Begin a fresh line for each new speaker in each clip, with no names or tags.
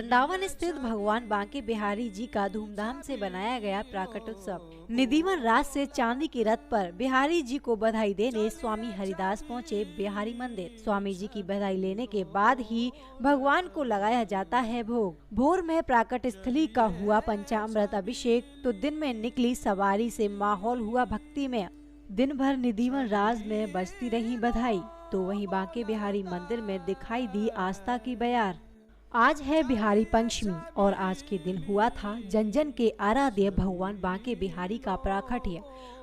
वृंदावन स्थित भगवान बांके बिहारी जी का धूमधाम से बनाया गया प्राकट उत्सव। निधिवन रात से चांदी की रथ पर बिहारी जी को बधाई देने स्वामी हरिदास पहुंचे बिहारी मंदिर। स्वामी जी की बधाई लेने के बाद ही भगवान को लगाया जाता है भोग। भोर में प्राकट स्थली का हुआ पंचामृत अभिषेक तो दिन में निकली सवारी से माहौल हुआ भक्ति में। दिन भर निधिवन राज में बजती रही बधाई तो वहीं बांके बिहारी मंदिर में दिखाई दी आस्था की बयार। आज है बिहारी पंचमी और आज के दिन हुआ था जन जन के आराध्य भगवान बांके बिहारी का प्राकट्य।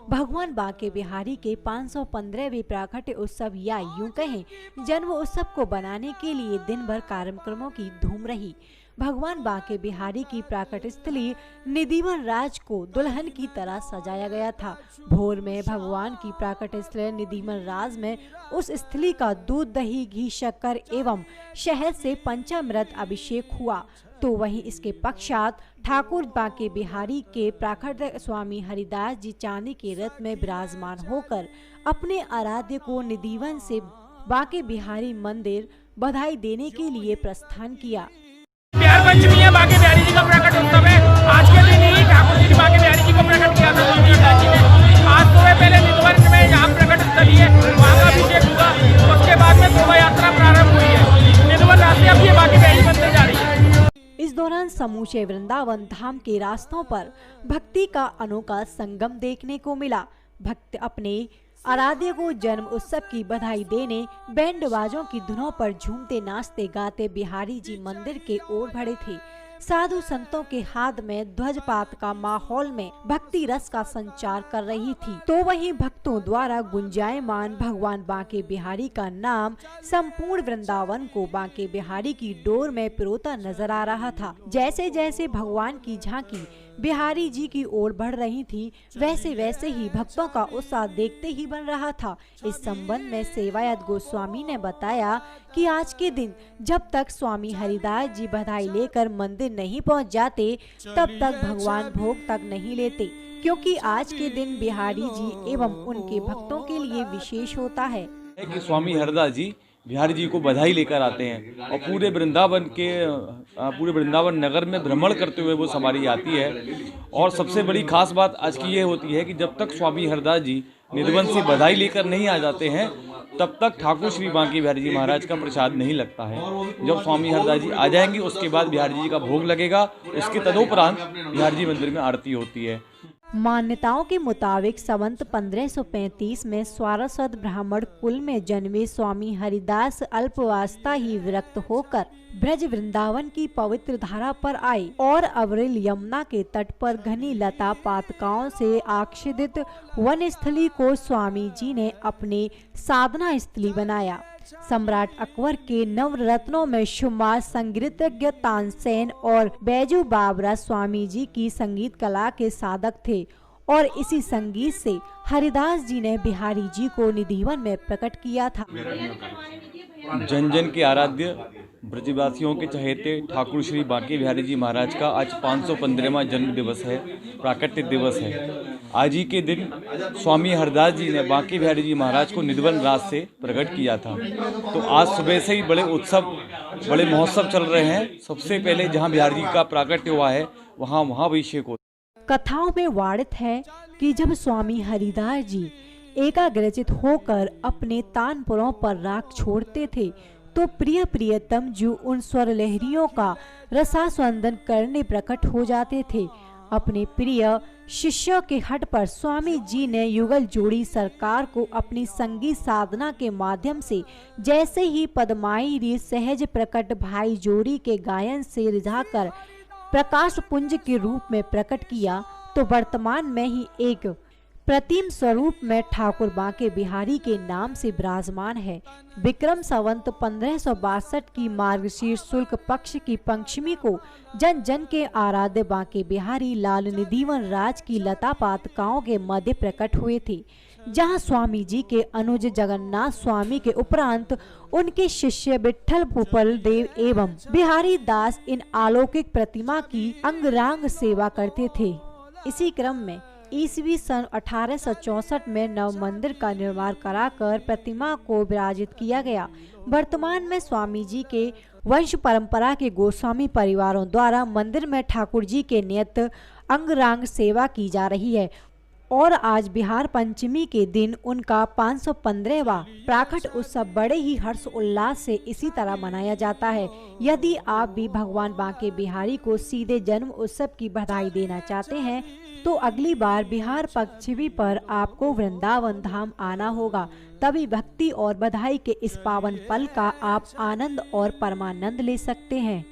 भगवान बांके बिहारी के 515वें प्राकट्य उत्सव या यूं कहें जन्म उत्सव को बनाने के लिए दिन भर कार्यक्रमों की धूम रही। भगवान बांके बिहारी की प्राकट स्थली निधिवन राज को दुल्हन की तरह सजाया गया था। भोर में भगवान की प्राकट स्थली निधिवन राज में उस स्थली का दूध दही घी शक्कर एवं शहद से पंचामृत अभिषेक हुआ तो वहीं इसके पश्चात ठाकुर बांके बिहारी के प्राकट स्वामी हरिदास जी चांदी के रथ में विराजमान होकर अपने आराध्य को निधिवन से बांके बिहारी मंदिर बधाई देने के लिए प्रस्थान किया।
बिहार पंचमी है, बांके बिहारी जी का प्रकट उत्सव है। आज के दिन ही ठाकुर जी बांके बिहारी जी को प्रकट किया था स्वामी हरिदास जी ने। आज सुबह पहले निधिवन में यहाँ प्रकट स्थली है, वहाँ का अभिषेक हुआ। उसके बाद में शोभा यात्रा प्रारंभ हुई है। निधिवन रात से अब ये बांके बिहारी मंदिर जा रही है।
इस दौरान समूचे वृंदावन धाम के रास्तों पर भक्ति का अनोखा संगम देखने को मिला। भक्त अपने आराध्य को जन्म उत्सव की बधाई देने बैंड बाजों की धुनों पर झूमते नाचते गाते बिहारी जी मंदिर के ओर बढ़े थे। साधु संतों के हाथ में ध्वजपात का माहौल में भक्ति रस का संचार कर रही थी तो वहीं भक्तों द्वारा गुंजायमान भगवान बांके बिहारी का नाम संपूर्ण वृंदावन को बांके बिहारी की डोर में पिरोता नजर आ रहा था। जैसे जैसे भगवान की झांकी बिहारी जी की ओर बढ़ रही थी वैसे वैसे ही भक्तों का उत्साह देखते ही बन रहा था। इस संबंध में सेवायत गोस्वामी ने बताया कि आज के दिन जब तक स्वामी हरिदास जी बधाई लेकर मंदिर नहीं पहुंच जाते तब तक भगवान भोग तक नहीं लेते, क्योंकि आज के दिन बिहारी जी एवं उनके भक्तों के लिए विशेष होता है
कि स्वामी हरिदास जी बिहारी जी को बधाई लेकर आते हैं और पूरे वृंदावन नगर में भ्रमण करते हुए वो सवारी आती है। और सबसे बड़ी खास बात आज की ये होती है कि जब तक स्वामी हरिदास जी निधिवन से बधाई लेकर नहीं आ जाते हैं तब तक ठाकुर श्री बांके बिहारी जी महाराज का प्रसाद नहीं लगता है। जब स्वामी हरिदास जी आ जाएंगे उसके बाद बिहारी जी का भोग लगेगा, उसके तदोपरांत बिहारी जी मंदिर में आरती होती है।
मान्यताओं के मुताबिक संवत 1535 में सारस्वत ब्राह्मण कुल में जन्मे स्वामी हरिदास अल्पवासता ही विरक्त होकर ब्रज वृंदावन की पवित्र धारा पर आए और अविरल यमुना के तट पर घनी लता पातकाओं से आच्छादित वन स्थली को स्वामी जी ने अपने साधना स्थली बनाया। सम्राट अकबर के नवरत्नों में शुमार संगीतज्ञ तानसेन और बैजू बाबरा स्वामी जी की संगीत कला के साधक थे और इसी संगीत से हरिदास जी ने बिहारी जी को निधिवन में प्रकट किया था।
जन जन के आराध्य ब्रजवासियों के चहेते ठाकुर श्री बांके बिहारी जी महाराज का आज 515वां जन्म दिवस है, प्राकट्य दिवस है। आज ही के दिन स्वामी हरिदास जी ने बांके बिहारी जी महाराज को निधिवन राज से प्रकट किया था। तो आज सुबह से ही बड़े महोत्सव चल रहे हैं। सबसे पहले जहां बिहारी जी का प्राकट्य हुआ है वहां महाअभिषेक होता।
कथाओं में वर्णित है कि जब स्वामी हरिदास जी एकाग्रचित होकर अपने तानपुरों पर राख छोड़ते थे तो प्रिय प्रियतम जो उन स्वर लहरियों का रसास्वादन करने प्रकट हो जाते थे। अपने प्रिय शिष्यों के हट पर स्वामी जी ने युगल जोड़ी सरकार को अपनी संगीत साधना के माध्यम से जैसे ही पदमाई सहज प्रकट भाई जोड़ी के गायन से रिझाकर प्रकाश पुंज के रूप में प्रकट किया तो वर्तमान में ही एक प्रतिम स्वरूप में ठाकुर बांके बिहारी के नाम से विराजमान है। विक्रम संवत 1562 की मार्गशीर्ष शुक्ल पक्ष की पंचमी को जन जन के आराध्य बांके बिहारी लाल निधिवन राज की लता पातकाओं के मध्य प्रकट हुए थे, जहां स्वामी जी के अनुज जगन्नाथ स्वामी के उपरांत उनके शिष्य विठल भूपल देव एवं बिहारी दास इन अलौकिक प्रतिमा की अंगरांग सेवा करते थे। इसी क्रम में ईस्वी सन 1864 में नव मंदिर का निर्माण कराकर प्रतिमा को विराजित किया गया। वर्तमान में स्वामी जी के वंश परंपरा के गोस्वामी परिवारों द्वारा मंदिर में ठाकुर जी के नियत अंगरांग सेवा की जा रही है और आज बिहार पंचमी के दिन उनका 515वां प्राकट उत्सव बड़े ही हर्ष उल्लास से इसी तरह मनाया जाता है। यदि आप भी भगवान बांके बिहारी को सीधे जन्म उत्सव की बधाई देना चाहते हैं तो अगली बार बिहार पंचमी पर आपको वृंदावन धाम आना होगा, तभी भक्ति और बधाई के इस पावन पल का आप आनंद और परमानंद ले सकते हैं।